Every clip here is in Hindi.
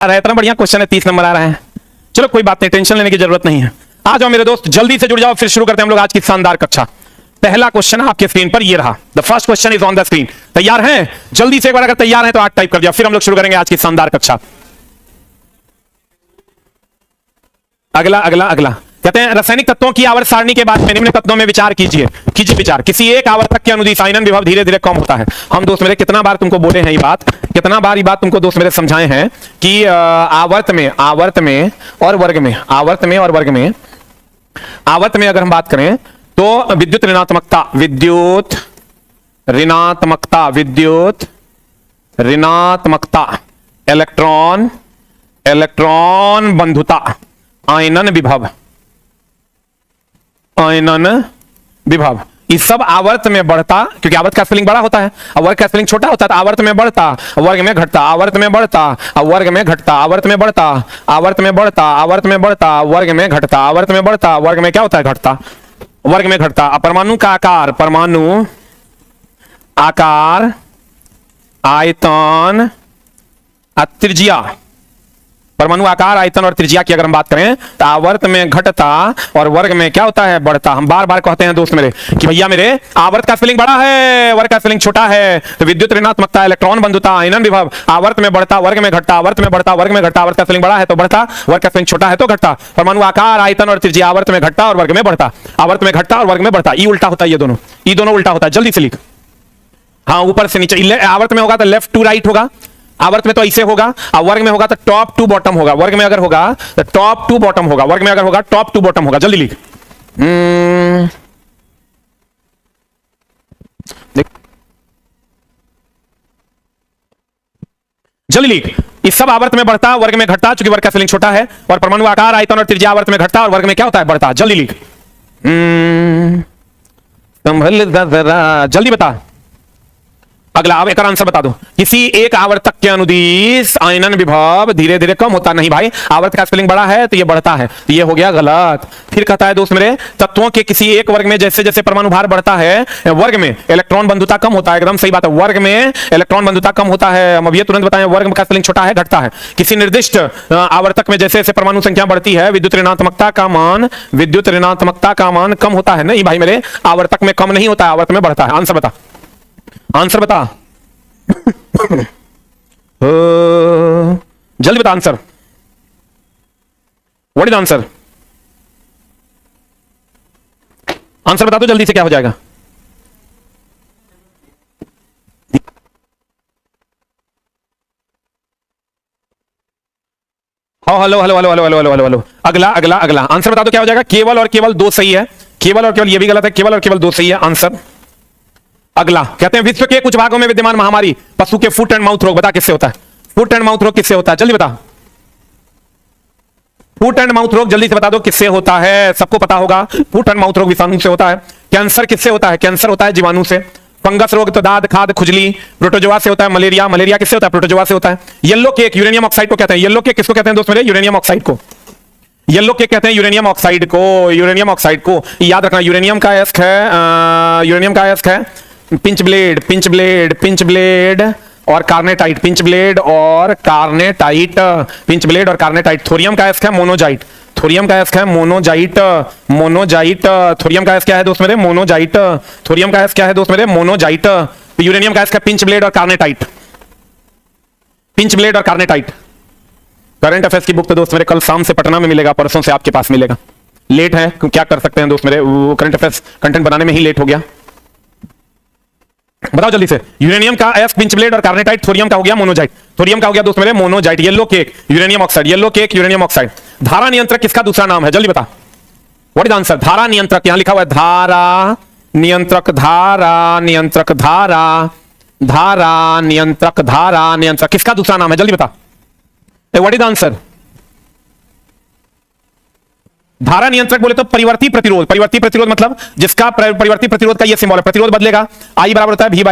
रहा है, इतना बढ़िया क्वेश्चन है, 30 नंबर आ रहा है। चलो कोई बात नहीं, टेंशन लेने की जरूरत नहीं है। आ जाओ मेरे दोस्त, जल्दी से जुड़ जाओ, फिर शुरू करते हैं हम लोग आज की शानदार कक्षा। पहला क्वेश्चन आपके स्क्रीन पर ये रहा, the first question is on the screen. तैयार हैं? जल्दी से एक बार अगर तैयार हैं तो आज टाइप कर दिया, फिर हम लोग शुरू करेंगे आज की शानदार कक्षा। अगला अगला अगला कहते हैं रासायनिक तत्वों की आवर्त सारणी के बाद में निम्न तत्वों में विचार कीजिए। कीजिए विचार, किसी एक आवर्तक के अनुदिश आयनन विभव धीरे धीरे कम होता है। हम दोस्त मेरे कितना बार तुमको बोले हैं ये बात, कितना बार ये बात तुमको दोस्त मेरे समझाए हैं कि आवर्त में और वर्ग में, आवर्त में और वर्ग में, आवर्त में अगर हम बात करें तो विद्युत ऋणात्मकता, विद्युत ऋणात्मकता, विद्युत ऋणात्मकता, इलेक्ट्रॉन, इलेक्ट्रॉन बंधुता, आयनन विभव, आयनन विभव, इस सब आवर्त में बढ़ता, क्योंकि आवर्त का स्पेलिंग बड़ा होता है और वर्ग का स्पेलिंग छोटा होता है, तो आवर्त में बढ़ता, वर्ग में घटता, आवर्त में बढ़ता, वर्ग में घटता, आवर्त में बढ़ता, आवर्त में बढ़ता, आवर्त में बढ़ता, वर्ग में घटता, आवर्त में बढ़ता, वर्ग में क्या होता है? घटता, वर्ग में घटता। परमाणु का आकार, परमाणु आकार, आयतन, त्रिज्या, परमाणु आकार, आयतन और त्रिज्या की अगर हम बात करें तो आवर्त में घटता और वर्ग में क्या होता है? बढ़ता। हम बार बार कहते हैं दोस्त मेरे कि भैया मेरे आवर्त का स्पेलिंग बड़ा है, वर्ग का स्पेलिंग छोटा है, तो विद्युत ऋणात्मकता, इलेक्ट्रॉन बंधुता, आयनन विभव, आवर्त में बढ़ता, वर्ग में घटता, आवर्त में बढ़ता, वर्ग में घटता, आवर्त का स्पेलिंग बड़ा है तो बढ़ता, वर्ग का स्पेलिंग छोटा है तो घटता। परमाणु आकार, आयतन और त्रिज्या, आवर्त में घटता और वर्ग में बढ़ता, आवर्त में घटता और वर्ग में बढ़ता। ये उल्टा होता है, ये दोनों उल्टा होता है। जल्दी से लिख, हाँ ऊपर से नीचे। आवर्त में होगा तो लेफ्ट टू राइट होगा, आवर्त में तो ऐसे होगा, और वर्ग में होगा तो टॉप टू बॉटम होगा। वर्ग में अगर होगा तो टॉप टू बॉटम होगा, वर्ग में अगर होगा टॉप टू बॉटम होगा। जल्दी लिख, जल्दी लिख। इस सब आवर्त में बढ़ता, वर्ग में घटता, चूंकि वर्ग का स्पेलिंग छोटा है, और परमाणु आकार, आयतन और त्रिज्या आवर्त में घटता और वर्ग में क्या होता है? बढ़ता। जल्दी लिख, संभल जरा, जल्दी बता। अगला, अब एक आंसर बता दो। किसी एक आवर्तक के अनुदिश आयनन विभव धीरे धीरे कम होता। नहीं भाई, आवर्त का स्पेलिंग बड़ा है तो ये बढ़ता है, तो ये हो गया गलत। फिर कहता है दोस्त मेरे तत्वों के किसी एक वर्ग में जैसे जैसे परमाणु भार बढ़ता है, वर्ग में इलेक्ट्रॉन बंधुता कम होता है। एकदम सही बात है, वर्ग में इलेक्ट्रॉन बंधुता कम होता है। हम अभी तुरंत बताएं, वर्ग का स्पेलिंग छोटा है, घटता है। किसी निर्दिष्ट आवर्तक में जैसे जैसे परमाणु संख्या बढ़ती है, विद्युत ऋणात्मकता का मान, विद्युत ऋणात्मकता का मान कम होता है। नहीं भाई मेरे, आवर्तक में कम नहीं होता है, आवर्त में बढ़ता है। आंसर बता, आंसर बता, जल्दी बता answer. What is answer? Answer बता दो जल्दी से, क्या हो जाएगा? Hello hello hello hello hello hello hello. अगला अगला अगला आंसर बता दो, क्या हो जाएगा? केवल और केवल दो सही है, केवल और केवल ये भी गलत है, केवल और केवल दो सही है आंसर। अगला कहते हैं विश्व के कुछ भागों में विद्यमान महामारी पशु के फुट एंड माउथ रोग, बता किससे होता है? फुट एंड माउथ रोग किससे होता है? जल्दी बता, फुट एंड माउथ रोग जल्दी से बता दो किससे होता है? सबको पता होगा, फुट एंड माउथ रोग विषाणु से होता है। कैंसर किससे होता है? कैंसर होता है जीवाणु से। फंगस रोग तो दाद, खाद, खुजली, प्रोटोजोआ से होता है। मलेरिया, मलेरिया किससे होता है? प्रोटोजोआ से होता है। येलो केक, यूरेनियम ऑक्साइड को कहते हैं, येलो केक किसको कहते हैं दोस्त मेरे? यूरेनियम ऑक्साइड को। येलो केक कहते हैं यूरेनियम ऑक्साइड को, यूरेनियम ऑक्साइड को याद रखना। यूरेनियम का एस्क है, यूरेनियम का एस्क है pinch blade, pinch blade, pinch blade और कार्नेटाइट, पिंच ब्लेड और कार्नेटाइट, पिंच ब्लेड और कार्नेटाइट। थोरियम का एस्क है मोनोजाइट, थोरियम का एस्क है मोनोजाइट, मोनोजाइट। थोरियम का एस्क क्या है दोस्त मेरे? मोनोजाइट। थोरियम का एस्क क्या है दोस्त मेरे? मोनोजाइट। तो यूरेनियम का एस्क है पिंच ब्लेड और कार्नेटाइट, पिंच ब्लेड और कार्नेटाइट। करंट अफेयर्स की बुक तो दोस्त मेरे कल शाम से पटना में मिलेगा, परसों से आपके पास मिलेगा। लेट है, क्या कर सकते हैं दोस्त मेरे, वो करंट अफेयर्स कंटेंट बनाने में ही लेट हो गया। बताओ जल्दी से। यूरेनियम का एस्क, पिंच ब्लेड और कार्नेटाइट। थोरियम का हो गया मोनोजाइट, थोरियम का हो गया दोस्त मेरे monazite. Yellow cake, uranium oxide, yellow cake, uranium oxide. धारा नियंत्रक किसका दूसरा नाम है? जल्दी बता, व्हाट इज आंसर? धारा नियंत्रक, यहां लिखा हुआ है धारा नियंत्रक, धारा नियंत्रक, धारा, धारा नियंत्रक, धारा नियंत्रक किसका दूसरा नाम है? जल्दी बता, व्हाट इज आंसर? धारा नियंत्रक बोले तो परिवर्ती प्रतिरोध, परिवर्ती प्रतिरोध मतलब जिसका परिवर्ती प्रतिरोध का ये सिंबल है, प्रतिरोध बदलेगा, आई बराबर होता है V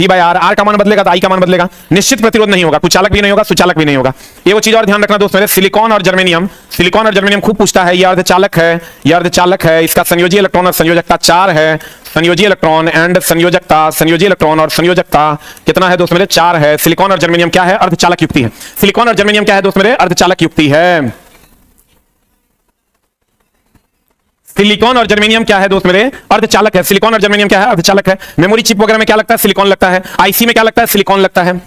बाय आर का मान बदलेगा तो आई का मान बदलेगा, निश्चित प्रतिरोध नहीं होगा, कुचालक भी नहीं होगा, सुचालक भी नहीं होगा। ये वो चीज और ध्यान रखना दोस्त मेरे, सिलिकॉन और जर्मेनियम, सिलिकॉन और जर्मेनियम खूब पूछता है, ये अर्धचालक है, ये अर्धचालक है, इसका संयोजी इलेक्ट्रॉन और संयोजकता 4 है, संयोजी इलेक्ट्रॉन एंड संयोजकता, संयोजी इलेक्ट्रॉन और संयोजकता कितना है दोस्त मेरे, 4 है। सिलिकॉन और जर्मेनियम क्या है, अर्धचालक युक्ति है। सिलिकॉन और जर्मेनियम क्या है दोस्त मेरे, अर्धचालक युक्ति है। सिलिकॉन और जर्मेनियम क्या है दोस्त मेरे, अर्धचालक है। सिलिकॉन और जर्मेनियम क्या है, अर्धचालक है। मेमोरी चिप वगैरह में क्या लगता है, सिलिकॉन लगता है। आईसी में क्या लगता है, सिलिकॉन लगता है।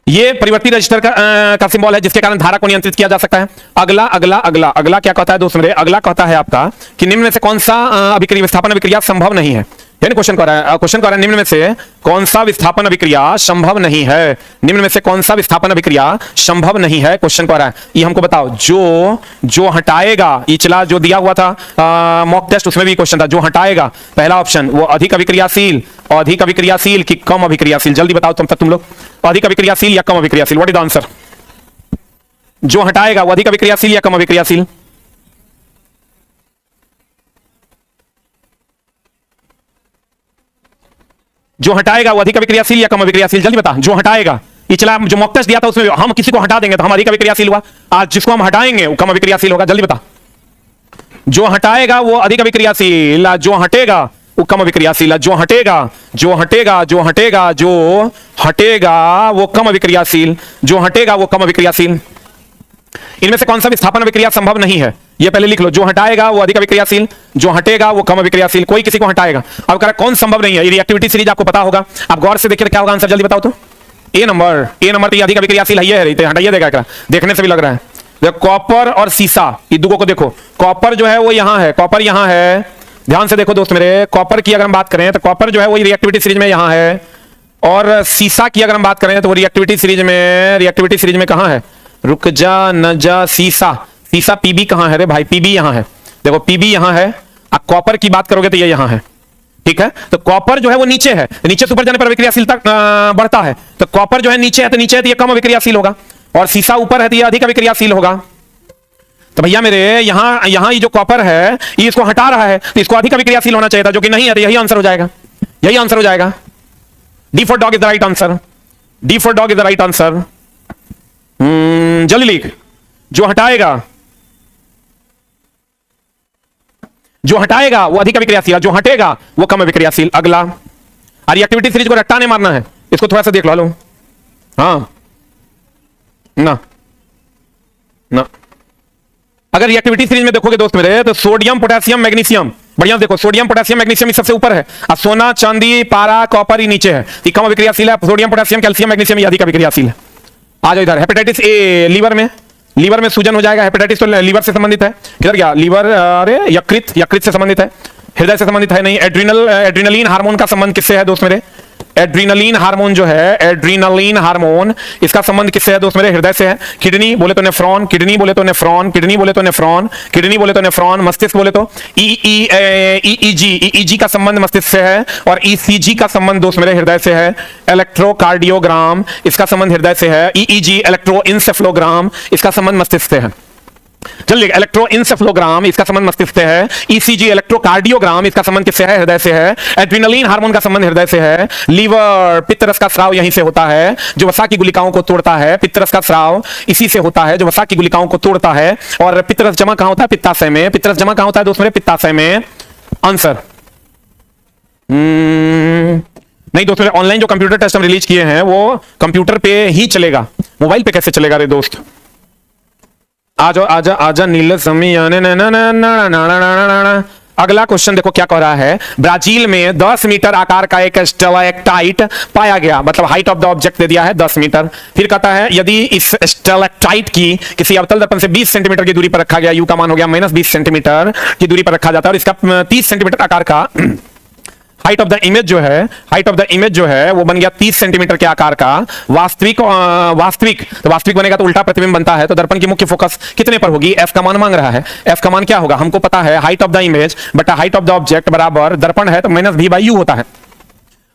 ये परिवर्ती रजिस्टर का सिंबल है जिसके कारण धारा को नियंत्रित किया जा सकता है। अगला अगला अगला अगला क्या कहता है दोस्त मेरे, अगला कहता है आपका कि निम्न में से कौन सा अभिक्रिया विस्थापन अभिक्रिया संभव नहीं है। यानी क्वेश्चन कह रहा है निम्न में से कौन सा विस्थापन अभिक्रिया संभव नहीं है, निम्न में से कौन सा विस्थापन अभिक्रिया संभव नहीं है, क्वेश्चन कह रहा है। ये हमको बताओ, जो हटाएगा, ये चला जो दिया हुआ था मॉक टेस्ट, उसमें भी क्वेश्चन था, जो हटाएगा पहला ऑप्शन वो अधिक अभिक्रियाशील, अधिक अभिक्रियाशील कि कम अभिक्रियाशील, जल्दी बताओ तुम लोग, अधिक अभिक्रियाशील या कम अभिक्रियाशील, व्हाट इज द आंसर। जो हटाएगा वो अधिक अभिक्रियाशील या कम अभिक्रियाशील, जो हटाएगा वो अधिक अभिक्रियाशील या कम अभिक्रियाशील, जल्दी बता। जो हटाएगा, ये चला जो मॉक टेस्ट दिया था उसमें हम किसी को हटा देंगे तो हम अधिक अभिक्रियाशील हुआ, आज जिसको हम हटाएंगे वो कम अभिक्रियाशील होगा, जल्दी बता। जो हटाएगा वो अधिक अभिक्रियाशील, जो हटेगा वो कम अभिक्रियाशील, जो हटेगा जो हटेगा जो हटेगा जो हटेगा वो कम अभिक्रियाशील, जो हटेगा वो कम अभिक्रियाशील। इनमें से कौन सा विस्थापन अभिक्रिया संभव नहीं है, ये पहले लिख लो। जो हटाएगा वो अधिक अभिक्रियाशील, जो हटेगा वो कम अभिक्रियाशील, कोई किसी को हटाएगा। अब कह कौन संभव नहीं है, ये रिएक्टिविटी सीरीज आपको पता होगा, आप गौर से देखिए क्या होगा आंसर, जल्दी बताओ तो। ए नंबर तो ये अधिक अभिक्रियाशील है, ये हटाइए देगा, देखने से भी लग रहा है। देखो कॉपर और सीसा, ये दुगो को देखो, कॉपर जो है वो यहां है, कॉपर यहां है, ध्यान से देखो दोस्त मेरे। कॉपर की अगर हम बात करें तो कॉपर जो है वो रिएक्टिविटी सीरीज में यहां है, और सीसा की अगर हम बात करें तो वो रिएक्टिविटी सीरीज में कहां है, रुक जा न जा, सीसा पीबी कहां है रे भाई, पीबी यहां है, देखो पीबी यहां है। अब कॉपर की बात करोगे तो ये यहां है, ठीक है। तो कॉपर जो है वो नीचे है, नीचे से ऊपर जाने पर अभिक्रियाशीलता बढ़ता है, तो कॉपर जो है नीचे है तो ये कम अभिक्रियाशील होगा, और सीसा ऊपर है तो ये अधिक अभिक्रियाशील होगा। तो भैया मेरे यहां ये जो कॉपर है ये इसको हटा रहा है, तो इसको अधिक अभिक्रियाशील होना चाहिए था, जो कि नहीं है, तो यही आंसर हो जाएगा, यही आंसर हो जाएगा। D for dog is the right answer, D for dog is the right answer. जल्दी लिख, जो हटाएगा वो अधिक अभिक्रियाशील, जो हटेगा वो कम अभिक्रियाशील। अगला रिएक्टिविटी सीरीज को रट्टा नहीं मारना है, इसको थोड़ा सा देख लो। हाँ ना अगर रिएक्टिविटी सीरीज में देखोगे दोस्त मेरे तो सोडियम पोटेशियम मैग्नीशियम, बढ़िया देखो, सोडियम पोटेशियम मैग्नीशियम सबसे ऊपर है, और सोना चांदी पारा कॉपर ही नीचे है, ये कम अभिक्रियाशील है। सोडियम पोटेशियम कैल्शियम मैग्नीशियम ये अधिक अभिक्रियाशील है। आ जाओ इधर, हेपेटाइटिस ए, लीवर में सूजन हो जाएगा, हेपेटाइटिस तो लीवर से संबंधित है। किधर गया लीवर, अरे यकृत से संबंधित है, हृदय से संबंधित है नहीं। एड्रीनलिन हार्मोन का संबंध किससे है दोस्त मेरे, एड्रीनलिन हार्मोन जो है, एड्रीनलिन हार्मोन इसका संबंध किससे है दोस्त मेरे, हृदय से है। किडनी बोले तो नेफ्रॉन, किडनी बोले तो नेफ्रॉन, किडनी बोले तो नेफ्रॉन, किडनी बोले तो नेफ्रॉन। मस्तिष्क बोले तो ईईजी का संबंध मस्तिष्क से है, और ईसीजी का संबंध दोस्त मेरे हृदय से है। इलेक्ट्रोकार्डियोग्राम इसका संबंध हृदय से है। ईईजी इलेक्ट्रोइंसेफेलोग्राम इसका संबंध मस्तिष्क से है। चलिए, इलेक्ट्रोइंसेफेलोग्राम इसका संबंध मस्तिष्क से है। ईसीजी इलेक्ट्रोकार्डियोग्राम इसका संबंध किससे है, हृदय से है। एड्रीनलिन हार्मोन का संबंध हृदय से है। लीवर पित्तरस का स्राव यहीं से होता है, जो वसा की गुलिकाओं को तोड़ता है। पित्तरस का स्राव इसी से होता है, जो वसा की गुलिकाओं को तोड़ता है। और पित्तरस जमा कहां होता है, पित्ताशय में। पित्तरस जमा कहां होता है दोस्त मेरे, पित्ताशय में। आंसर नहीं दोस्त मेरे, ऑनलाइन जो कंप्यूटर टेस्ट हम रिलीज किए हैं वो कंप्यूटर पे ही चलेगा, मोबाइल पे कैसे चलेगा रे दोस्त। आजा आजा आजा नील समी। अगला क्वेश्चन देखो क्या कह रहा है। ब्राजील में 10 मीटर आकार का एक स्टेलेक्टाइट पाया गया, मतलब height of the object they दिया है 10 मीटर। फिर कहता है यदि इस स्टेलेक्टाइट की किसी अवतल दर्पण से 20 सेंटीमीटर की दूरी पर रखा गया, यू का मान हो गया -20 सेंटीमीटर की दूरी पर रखा जाता है, और इसका 30 सेंटीमीटर आकार का हाइट ऑफ द इमेज जो है वो बन गया 30 सेंटीमीटर के आकार का। वास्तविक बनेगा तो उल्टा प्रतिबिंब बनता है, तो दर्पण की मुख्य फोकस कितने पर होगी, एफ का मान मांग रहा है। एफ का मान क्या होगा, हमको पता है हाइट ऑफ द इमेज बटा हाइट ऑफ द ऑब्जेक्ट बराबर दर्पण है तो -v/u होता है।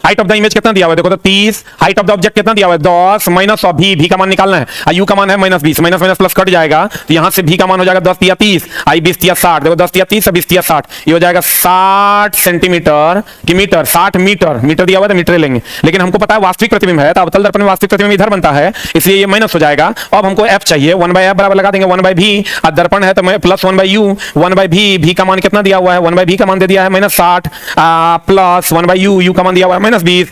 हाइट ऑफ द इमेज कितना दिया हुआ है, देखो तो 30, हाइट ऑफ द ऑब्जेक्ट कितना दिया हुआ है 10 माइनस ऑफ भी का मान निकालना है, यू का मान है -20, माइनस माइनस प्लस कट जाएगा तो यहां से भी का मान हो जाएगा 10 या 30, आई 20 या 60, देखो 10 या 30 20 या 60, ये हो जाएगा 60 सेंटीमीटर की मीटर, 60 मीटर, मीटर दिया हुआ है तो मीटर लेंगे, लेकिन हमको पता है वास्तविक प्रतिबिंब है तो अवतल दर्पण में वास्तविक प्रतिबिंब इधर बनता है, इसलिए ये माइनस हो जाएगा। अब हमको एफ चाहिए, 1/f बराबर लगा देंगे 1/v, दर्पण है तो प्लस 1/u, 1/v, भी का मान कितना दिया हुआ है 1/v का मान दे दिया है -60 प्लस 1/u, u का मान दिया हुआ है -20,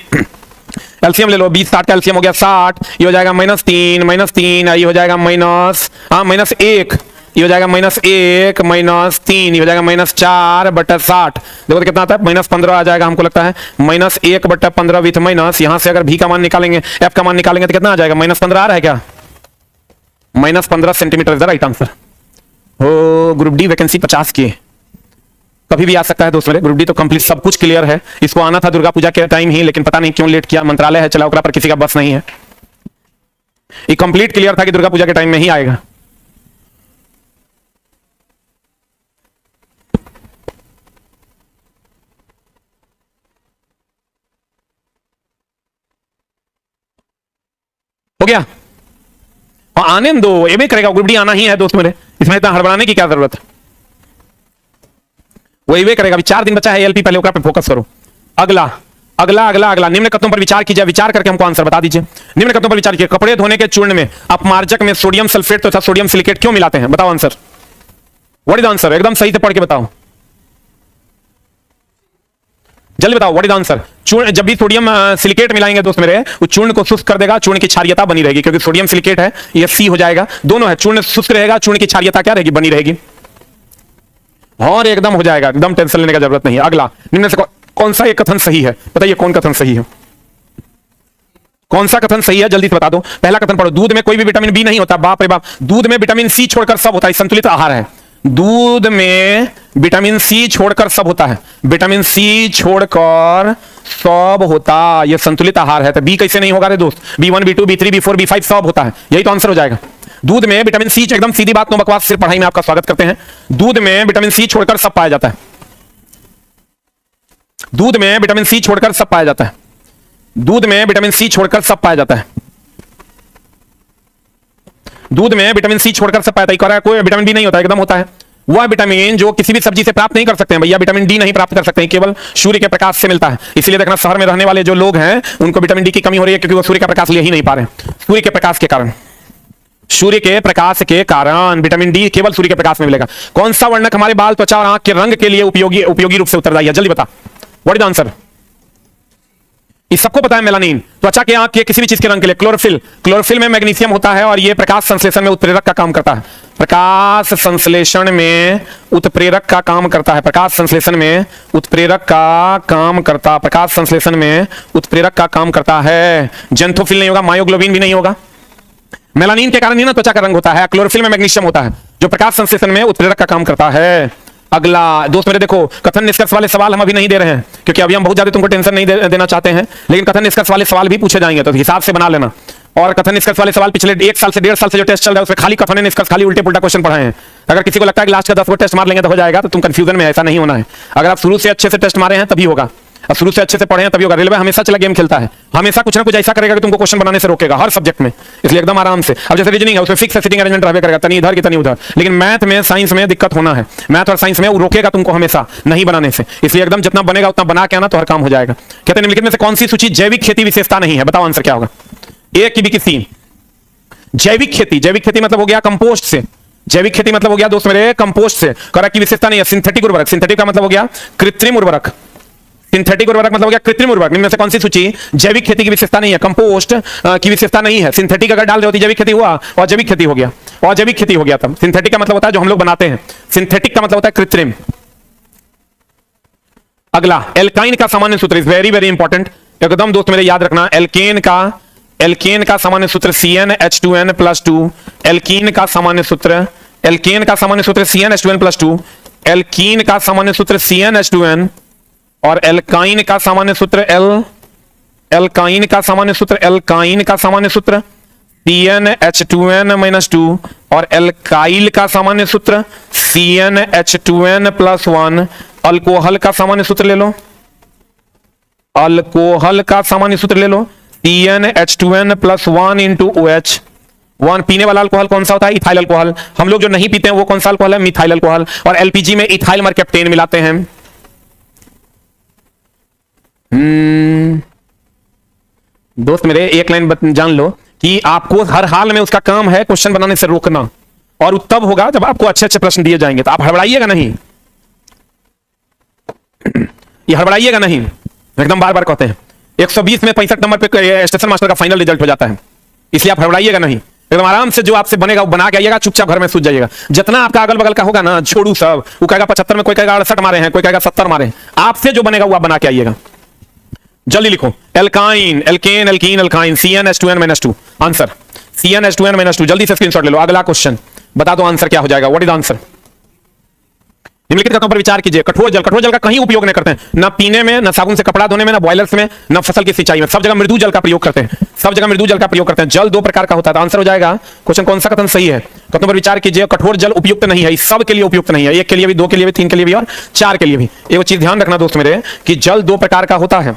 एलसीएम ले लो, 20 60 का एलसीएम हो गया 60, ये हो जाएगा -3, ये हो जाएगा -1, ये हो जाएगा -1 -3, ये हो जाएगा -4/60, देखो तो कितना आता है -15 आ जाएगा, हमको लगता है -1/15 विथ माइनस, यहां से अगर भी का मान निकालेंगे एफ का मान निकालेंगे तो कितना आ जाएगा -15 आ रहा है क्या, -15 centimetre is the right answer. हो ग्रुप डी वैकेंसी 50 की कभी भी आ सकता है दोस्तों, ग्रुप डी तो कंप्लीट सब कुछ क्लियर है, इसको आना था दुर्गा पूजा के टाइम ही, लेकिन पता नहीं क्यों लेट किया, मंत्रालय है चला ओकरा पर किसी का बस नहीं है, ये कंप्लीट क्लियर था कि दुर्गा पूजा के टाइम में ही आएगा। हो गया, और आने दो, ये भी करेगा, ग्रुप डी आना ही है दोस्त मेरे, इसमें इतना हड़बड़ाने की क्या जरूरत है, वही वे करेगा। अभी 4 दिन बचा है एलपी, पहले ओकरा पे फोकस करो। अगला अगला अगला अगला निम्न कथनों पर विचार कीजिए, विचार करके हमको आंसर बता दीजिए। निम्न कथनों पर विचार कीजिए, कपड़े धोने के चूर्ण में अपमार्जक में सोडियम सल्फेट तथा सोडियम सिलिकेट क्यों मिलाते हैं, बताओ आंसर, व्हाट इज आंसर, एकदम सही से पढ़ के बताओ, जल्दी बताओ व्हाट इज आंसर। चूर्ण, जब भी सोडियम सिलिकेट मिलाएंगे दोस्त मेरे, वो चूर्ण को शुष्क कर देगा, चूर्ण की क्षारीयता बनी रहेगी, क्योंकि सोडियम सिलिकेट है, ये सी हो जाएगा, दोनों है, चूर्ण शुष्क रहेगा, चूर्ण की क्षारीयता क्या रहेगी, बनी रहेगी, और एकदम हो जाएगा, एकदम टेंशन लेने का जरूरत नहीं है। अगला, निम्न से कौन सा एक कथन सही है, बताइए कौन कथन सही है, कौन सा कथन सही है, जल्दी से बता दो। पहला कथन पढ़ो, दूध में कोई भी विटामिन बी नहीं होता, बाप रे बाप, दूध में विटामिन सी छोड़कर सब होता है, संतुलित आहार है, दूध में विटामिन सी छोड़कर सब होता है, विटामिन सी छोड़कर सब होता, यह संतुलित आहार है, तो बी कैसे नहीं होगा रे दोस्त, B1 B2 B3 B4 B5 सब होता है, यही तो आंसर हो जाएगा। दूध में विटामिन सी, एकदम सीधी बात, नो बकवास, सिर्फ पढ़ाई में आपका स्वागत करते हैं। दूध में विटामिन सी छोड़कर सब पाया जाता है, दूध में विटामिन सी छोड़कर सब पाया जाता है, दूध में विटामिन सी छोड़कर सब पाया जाता है, दूध में विटामिन सी छोड़कर सब पाया जाता है, कोई विटामिन बी नहीं होता, एकदम होता है, वह विटामिन जो किसी भी सब्जी से प्राप्त नहीं कर सकते हैं भैया, विटामिन डी नहीं प्राप्त कर सकते हैं, केवल सूर्य के प्रकाश से मिलता है। इसलिए देखना शहर में रहने वाले जो लोग हैं उनको विटामिन डी की कमी हो रही है, क्योंकि वो सूर्य का प्रकाश ले ही नहीं पा रहे, सूर्य के प्रकाश के कारण, सूर्य के प्रकाश के कारण विटामिन डी केवल सूर्य के प्रकाश में मिलेगा। कौन सा वर्णक हमारे बाल, त्वचा और आंख के रंग के लिए उपयोगी रूप से उत्तरदायी है, जल्दी बता, व्हाट इज आंसर। इस सबको पता है, मेलानिन, त्वचा के, आंख के, किसी भी चीज के रंग के लिए। क्लोरोफिल, क्लोरोफिल में मैग्नीशियम होता है और यह प्रकाश संश्लेषण में उत्प्रेरक का काम करता है, प्रकाश संश्लेषण में उत्प्रेरक का काम करता है, प्रकाश संश्लेषण में उत्प्रेरक का काम करता, प्रकाश संश्लेषण में उत्प्रेरक का काम करता है। जेंथोफिल नहीं होगा, मायोग्लोबिन भी नहीं होगा, मेलानिन के कारण ही ना त्वचा का रंग होता है, क्लोरोफिल में मैग्नीशियम होता है जो प्रकाश संश्लेषण में उत्प्रेरक का काम करता है। अगला दोस्त मेरे देखो, कथन निष्कर्ष वाले सवाल हम अभी नहीं दे रहे हैं, क्योंकि अभी हम बहुत ज्यादा तुमको टेंशन नहीं देना चाहते हैं, लेकिन कथन निष्कर्ष वाले सवाल भी पूछे जाएंगे, तो हिसाब से बना लेना। और कथन निष्कर्ष वाले सवाल पिछले 1 साल से 1.5 साल से जो टेस्ट चल रहा है उसमें खाली कथन निष्कर्ष, खाली उल्टे पुल्टा क्वेश्चन पढ़ाए हैं। अगर किसी को लगता है कि लास्ट का 10 को टेस्ट मार लेंगे तो हो जाएगा, तो तुम कंफ्यूजन में, ऐसा नहीं होना है। अगर आप शुरू से अच्छे से टेस्ट मारे हैं तभी होगा, अब शुरू से अच्छे से पढ़े हैं तभी होगा। रेलवे हमेशा चला गेम खेलता है, हमेशा कुछ ना कुछ ऐसा करेगा कि तुमको क्वेश्चन बनाने से रोकेगा हर सब्जेक्ट में, इसलिए एकदम आराम से। अब जैसे रीजनिंग है उसमें फिक्स सिटिंग अरेंजमेंट रहबे करेगा, तनी इधर की तनी उधर, लेकिन मैथ में, साइंस में दिक्कत होना है, मैथ और साइंस में वो रोकेगा तुमको हमेशा नहीं बनाने से, इसलिए एकदम जितना बनेगा उतना बना के आना तो हर काम हो जाएगा। कहते हैं निम्नलिखित में से कौन सी सूची जैविक खेती विशेषता नहीं है, बताओ आंसर क्या होगा। ए की, बी की, सी। जैविक खेती, जैविक खेती मतलब हो गया कंपोस्ट से, जैविक खेती मतलब हो गया दोस्त मेरे कंपोस्ट से, करा की विशेषता नहीं है। सिंथेटिक उर्वरक, सिंथेटिक का मतलब हो गया कृत्रिम उर्वरक, सिंथेटिक उर्वरक मतलब हो गया कृत्रिम उर्वरक। निम्न में से कौन सी सूची जैविक खेती की विशेषता नहीं है, कंपोस्ट की विशेषता नहीं है। सिंथेटिक अगर डाल दे होती जैविक खेती हुआ, और जैविक खेती हो गया, और जैविक खेती हो गया तब। सिंथेटिक का मतलब होता है जो हम लोग बनाते हैं, सिंथेटिक का मतलब होता है कृत्रिम। अगला, एल्काइन का सामान्य सूत्र इज वेरी वेरी इंपॉर्टेंट, एकदम दोस्त मेरे याद रखना। एल्केन का सामान्य सूत्र CnH2n+2, एल्कीन का सामान्य सूत्र, एल्केन का सामान्य सूत्र CnH2n+2, एल्कीन का सामान्य सूत्र CnH2n, और एल्काइन का सामान्य सूत्र एल्काइन का सामान्य सूत्र, एल्काइन का सामान्य सूत्र CnH2n-2, और एल्काइल का सामान्य सूत्र CnH2n+1। अल्कोहल का सामान्य सूत्र ले लो, अल्कोहल का सामान्य सूत्र ले लो, CnH2n + 1 × OH। 1 पीने वाला अल्कोहल कौन सा होता है? Ethyl alcohol. हम लोग जो नहीं पीते हैं वो कौन सा अल्कोहल है? Methyl alcohol. और एलपीजी में इथाइल मरकैप्टेन मिलाते हैं। दोस्त मेरे एक लाइन जान लो कि आपको हर हाल में उसका काम है क्वेश्चन बनाने से रोकना, और तब होगा जब आपको अच्छे अच्छे प्रश्न दिए जाएंगे। तो आप हड़बड़ाइएगा नहीं, ये हड़बड़ाइएगा नहीं, एकदम बार बार कहते हैं 120 में 65 नंबर पे स्टेशन मास्टर का फाइनल रिजल्ट हो जाता है, इसलिए आप हड़बड़ाइएगा नहीं, एकदम आराम से जो आपसे बनेगा वो बना के आइएगा, चुपचाप घर में सूझ जाइएगा। जितना आपका अगल बगल का होगा ना छोड़ू सब, वो कहेगा 75 में, कोई कहेगा 68 मारे हैं, कोई कहेगा 70 मारे हैं, आपसे जो बनेगा वो आप बना के आइएगा। जल्दी लिखो, alkyne, alkane, alkene, alkyne, CnH2n - 2 answer, CnH2n - 2। जल्दी से स्क्रीनशॉट ले लो। अगला क्वेश्चन बता दो आंसर क्या हो जाएगा, व्हाट इज आंसर? निम्नलिखित कथनों पर विचार कीजिए। कठोर जल का कहीं उपयोग नहीं करते हैं, ना पीने में, ना साबुन से कपड़ा धोने में, ना बॉयलर्स में, ना फसल की सिंचाई में, सब जगह मृदु जल का प्रयोग करते हैं, सब जगह मृदु जल का प्रयोग करते हैं। जल 2 प्रकार का होता है, तो आंसर हो जाएगा क्वेश्चन कौन सा कथन सही है? कथनों पर विचार कीजिए। कठोर जल उपयुक्त नहीं है, सब के लिए उपयुक्त नहीं है, 1 के लिए भी, 2 के लिए भी, 3 के लिए भी और 4 के लिए भी। एक चीज ध्यान रखना दोस्त मेरे कि जल 2 प्रकार का होता है,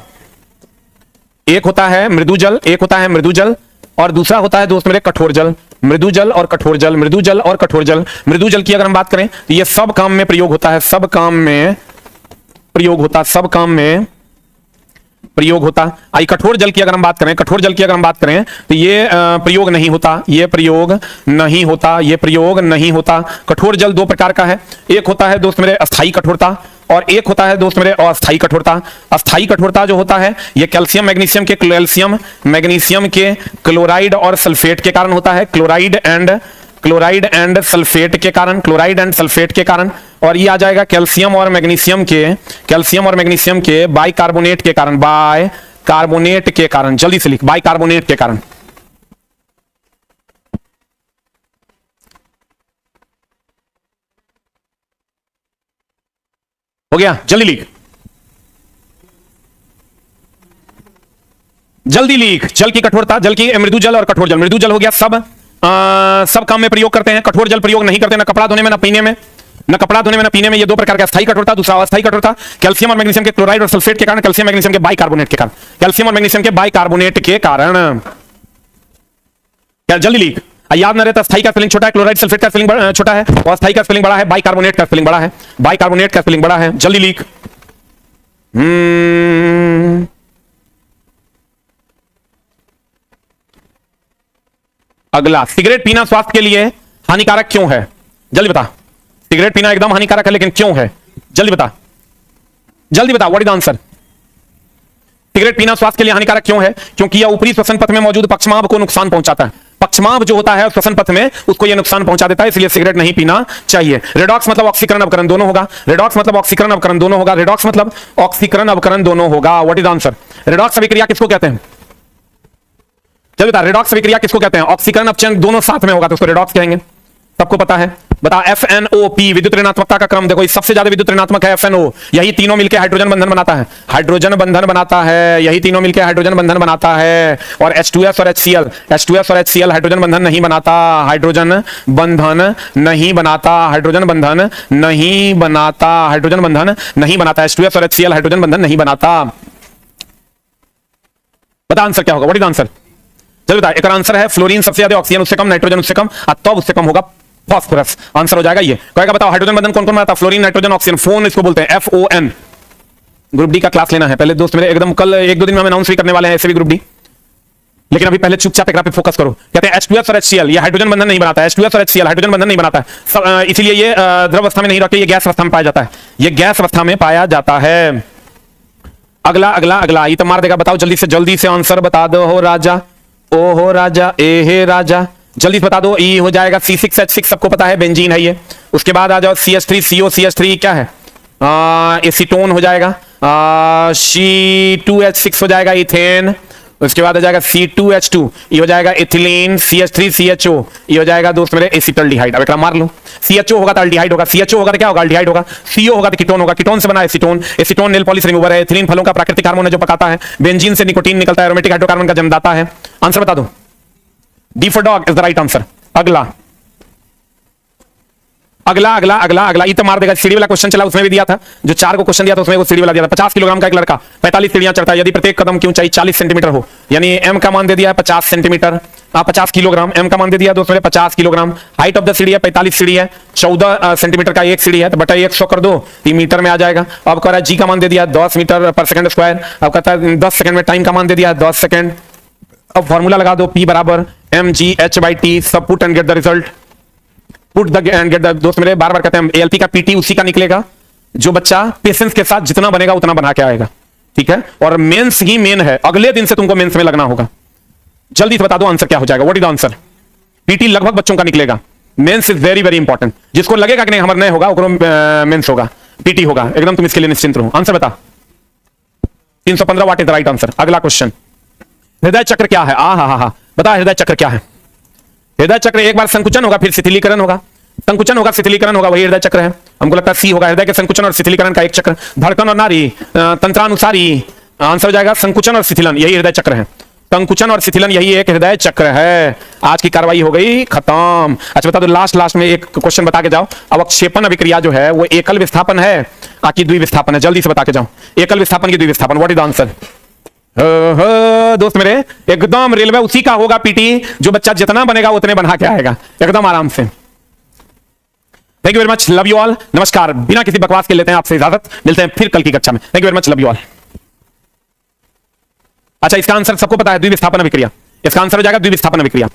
एक होता है मृदु जल, एक होता है मृदु जल, और दूसरा होता है दोस्त मेरे कठोर जल। मृदु जल और कठोर जल, मृदु जल और कठोर जल। मृदु जल की अगर हम बात करें तो ये सब काम में प्रयोग होता है, सब काम में प्रयोग होता, सब काम में प्रयोग होता। आई कठोर जल की अगर हम बात करें, कठोर जल की अगर हम बात करें तो ये प्रयोग नहीं होता, ये प्रयोग नहीं होता, ये प्रयोग नहीं होता। कठोर जल 2 प्रकार का है, एक होता है दोस्त मेरे अस्थाई कठोरता, और एक होता है दोस्त मेरे अस्थाई कठोरता। अस्थाई कठोरता जो होता है ये कैल्शियम मैग्नीशियम के क्लोराइड और सल्फेट के कारण होता है, क्लोराइड एंड सल्फेट के कारण, क्लोराइड एंड सल्फेट के कारण। और ये आ जाएगा कैल्शियम और मैग्नीशियम के बाइकार्बोनेट के कारण, बाइकार्बोनेट के कारण। जल्दी से लिख, बाइकार्बोनेट के कारण। हो गया? जल्दी लिख, जल्दी लिख। जल की कठोरता, जल की मृदु जल और कठोर जल। मृदु जल हो गया सब काम में प्रयोग करते हैं, कठोर जल प्रयोग नहीं करते, ना कपड़ा धोने में, ना पीने में, ना कपड़ा धोने में, ना पीने में। ये 2 प्रकार का स्थायी कठोरता, दूसरा अस्थायी कठोरता। कैल्शियम और मैग्नीशियम के क्लोराइड और सल्फेट के कारण, कैल्शियम मैग्नीशियम के बाइकार्बोनेट के कारण, कैल्शियम और मैग्नीशियम के बाइकार्बोनेट के कारण। क्या जल्दी लिख, याद ना रहता, अस्थायी का स्पेलिंग छोटा है, क्लोराइड सल्फेट का स्पेलिंग छोटा है, और अस्थायी का स्पेलिंग बड़ा है, बाइकार्बोनेट का स्पेलिंग बड़ा है, बाइकार्बोनेट का स्पेलिंग बड़ा है। जल्दी लिख। अगला, सिगरेट पीना स्वास्थ्य के लिए हानिकारक क्यों है? जल्दी बता। सिगरेट पीना एकदम हानिकारक है, लेकिन क्यों है? जल्दी बता, जल्दी बता, व्हाट इज आंसर? सिगरेट पीना स्वास्थ्य के लिए हानिकारक क्यों है? क्योंकि यह ऊपरी श्वसन पथ में मौजूद पक्षमाभ को नुकसान पहुंचाता है। पक्षमाभ जो होता है श्वसन पथ में, उसको यह नुकसान पहुंचा देता है, इसलिए सिगरेट नहीं पीना चाहिए। रेडॉक्स मतलब ऑक्सीकरण अवकरण दोनों होगा, रेडॉक्स मतलब ऑक्सीकरण अवकरण दोनों होगा, रेडॉक्स मतलब ऑक्सीकरण अवकरण दोनों होगा। What is answer? रेडॉक्स अभिक्रिया किसको कहते हैं? जल्दी बता, रेडॉक्स अभिक्रिया किसको कहते हैं? ऑक्सीकरण अपचयन दोनों साथ में होगा तो उसको रेडॉक्स कहेंगे, सबको पता है। बता, FNOP विद्युत ऋणात्मकता का क्रम देखो, इस सबसे ज्यादा विद्युत ऋणात्मक है FNO, यही तीनों मिलकर हाइड्रोजन बंधन बनाता है, हाइड्रोजन बंधन बनाता है, यही तीनों मिलकर हाइड्रोजन बंधन बनाता है। और H2S और HCl, H2S और HCl हाइड्रोजन बंधन नहीं बनाता, हाइड्रोजन बंधन नहीं बनाता, हाइड्रोजन बंधन नहीं बनाता, हाइड्रोजन बंधन नहीं बनाता। H2S और HCl हाइड्रोजन बंधन नहीं बनाता। बता आंसर क्या होगा, व्हाट इज आंसर? जल्दी बता। एक आंसर है फ्लोरीन सबसे ज्यादा, ऑक्सीजन उससे कम, नाइट्रोजन उससे कम, तब उससे कम होगा फास्फोरस। आंसर हो जाएगा ये। कहेगा बताओ हाइड्रोजन बंधन कौन कौन बनाता? Fluorine, nitrogen, oxygen. फोन इसको बोलते हैं, FON। ग्रुप डी का क्लास लेना है पहले दोस्त मेरे, एकदम कल 1-2 दिन में हम अनाउंस भी करने वाले हैं ऐसे भी ग्रुप डी, लेकिन अभी पहले चुपचाप एक पे फोकस करो। कहते हैं H2S और HCl ये हाइड्रोजन बंधन नहीं बनाता है, H2S और HCl हाइड्रोजन बंधन नहीं बनाता है, इसीलिए ये द्रव अवस्था में नहीं रहते, ये गैस अवस्था में पाया जाता है, ये गैस अवस्था में पाया जाता है। अगला अगला अगला, ये तो मार देगा। बताओ जल्दी से आंसर बता दो। हो राजा, ओ हो राजा, ए हे राजा, जल्दी बता दो। ई हो जाएगा C6H6, सबको पता है बेंजीन है ये। उसके बाद आ जाओ CH3CO, CH3 क्या है? एसीटोन हो जाएगा। C2H6 हो जाएगा इथेन। उसके बाद आ जाएगा C2H2, ये हो जाएगा इथिलीन। CH3CHO, ये हो जाएगा दोस्त मेरे एसिटल्डिहाइड। अब एक मार लो, CHO होगा तो अल्डिहाइड होगा, CHO होगा तो क्या होगा? अल्डिहाइड होगा। CO होगा तो कीटोन होगा, कीटोन से बना acetone, acetone nail polish remover है। एथिलीन फलों का प्राकृतिक हार्मोन है जो पकाता है। बेंजीन से निकोटीन निकलता है, एरोमेटिक हाइड्रोकार्बन का जन्मदाता है। आंसर बता दो। D for dog is the right answer। अगला, अगला अगला अगला अगला तो मार देगा। सीढ़ी वाला क्वेश्चन चला, उसमें भी दिया था, जो 4 को क्वेश्चन दिया था उसमें वो सीढ़ी वाला दिया था। 50 किलोग्राम का एक लड़का 45 सीढ़ियां चढ़ता है, यदि प्रत्येक कदम की ऊंचाई 40 सेंटीमीटर हो, यानी एम का मान दे दिया है 50 सेंटीमीटर, 50 किलोग्राम, एम का मान दे दिया दोस्तों 50 किलोग्राम। हाइट ऑफ द सीढ़ी है 45 सीढ़ी है, 14 सेंटीमीटर का एक सीढ़ी है, तो बटा 100 कर दो, ये मीटर में आ जाएगा। अब कह रहा है जी का मान दे दिया 10 मीटर पर सेकंड स्क्वायर। अब कहता है 10 सेकंड में, टाइम का मान दे दिया 10 सेकंड। अब फॉर्मूला लगा दो, P बराबर mgh/t, सब put and get the result, put the end get the. दोस्त मेरे बार बार कहते हैं ALP का PT उसी का निकलेगा जो बच्चा पेशेंस के साथ जितना बनेगा उतना बना के आएगा, ठीक है। और मेंस ही मेन है, अगले दिन से तुमको मेंस में लगना होगा। जल्दी से बता दो आंसर क्या हो जाएगा, what is the answer. PT लगभग बच्चों का निकलेगा, mains is very very important. जिसको लगेगा कि नहीं हमारा नहीं होगा वो मेंस होगा, PT होगा, एकदम तुम इसके लिए निश्चिंत रहो। आंसर बता 315, what is the right answer. अगला क्वेश्चन, हृदय चक्र क्या है। हा बता हृदय चक्र क्या है। हृदय चक्र एक बार संकुचन होगा फिर शिथिलीकरण होगा, संकुचन होगा शिथिलीकरण होगा, वही हृदय चक्र है। हमको लगता है C होगा, हृदय के संकुचन और शिथिलीकरण का एक चक्र। धड़कन और नाड़ी, तंत्रानुसारी, आंसर हो जाएगा संकुचन और शिथिलन, यही हृदय चक्र है। संकुचन और शिथिलन यही एक हृदय चक्र है। आज की कार्रवाई हो गई खत्म। अच्छा बता दो लास्ट में एक क्वेश्चन बता के जाओ, अवक्षेपण अभिक्रिया जो है वो एकल विस्थापन है कि द्विविस्थापन है, जल्दी से बता के जाओ। एकल विस्थापन की द्विविस्थापन, व्हाट इज द आंसर। दोस्त मेरे एकदम रेलवे उसी का होगा PT, जो बच्चा जितना बनेगा उतने बना के आएगा एकदम आराम से। Thank you very much, love you all, नमस्कार। बिना किसी बकवास के लेते हैं आपसे इजाजत, मिलते हैं फिर कल की कक्षा में। Thank you very much, love you all. अच्छा इसका आंसर सबको पता है, द्विविस्थापन अभिक्रिया, इसका आंसर हो जाएगा द्विविस्थापन अभिक्रिया।